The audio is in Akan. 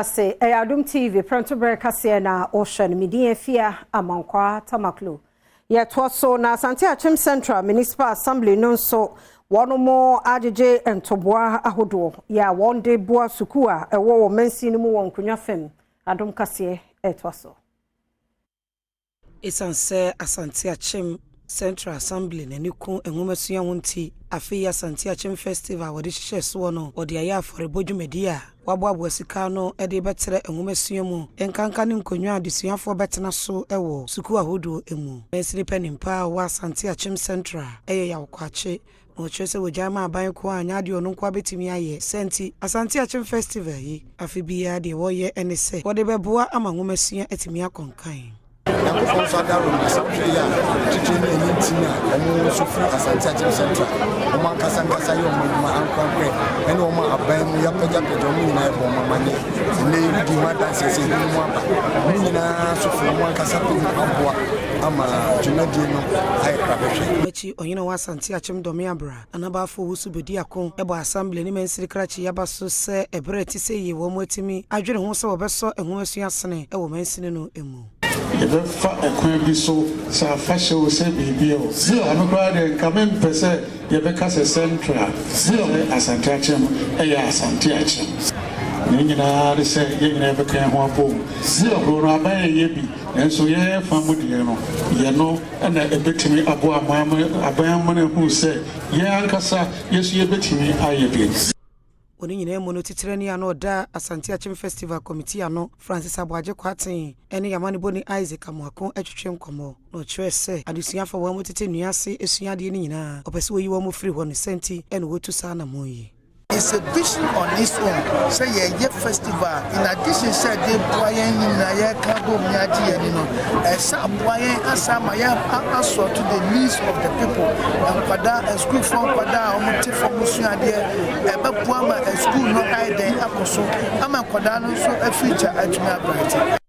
Say Adom TV Premtobre Kasee na Ocean Media Fia Amankwa Tamaklo. Yet was so na Asante-Akyem Central Municipal Assembly non so one more AJJ and Toboa Ahodo. Ya one day boa sukua a war mensi no one kunya fem. Adom Kasee etwaso. Asante-Akyem Central Assembly na niku enwumasua wonti afi Asante-Akyem Festival wodi hye so no wodi aya for bodwumedia wabwabwa sika no ede betere enwumasua mu enkanka ne nkonwa adesuafo betena so ewo suku ahodo emu mesiri penimpa wa Asante-Akyem Central ya kwakye no chese wojama aban ko anya de ono kwa betimi aye senti Asante-Akyem Festival yi afi biya de wo ye enese wodi beboa ama nwumasua etimi akonkan Yankofo Sadaro Asante ya teaching any tina omo sufri Asante-Akyem Central omo kasa yo omo ankwankwe ene omo aban ya peja omo na ebo omo mane le di mada sese ni mo aba ni na sufri omo kasa pe aboa ama jumadi no ai krabehwe mechi onyina wa Asante-Akyem domi abra anabafo wusu bedi akon ebo assembly ni mensiri krachi yaba so se ebre ti se ye wo mo atimi adwene ho se wo beso enhomasua asene ewo mensini no emu ebe fa ekwan bi so sa fa hye se bibio zio anokra de kamen pese ye be kase central zio Asante-Akyem ya Asante-Akyem ni nyina de se ye nyina be kan ho apo zio ro na ba ye bi enso ye fa mu de no ye no na ebetimi abo aban mo na hu se ye ankasa yesu ye betimi aye bi oni nyina emu no titirani ano da Asante-Akyem Festival Committee ano Francis Aboaje kwaten ene yamane boni Isaac Amuako atwetwe nkomo no kyerese adesuafo wa mu tete nuase esuade ni nyina opese wo yi wo mu free ho ne senti ene wotu sa na moyi. It's a vision on its own. Say a festival. In addition, say they boyen in a cargo miaji and you know, some boyen and some answer to the needs of the people. And Kwada, a school from Kwada, or Motif for Musia there, a Bapuama, a school no idea, Akoso, Ama Kwada, so a feature at my bright.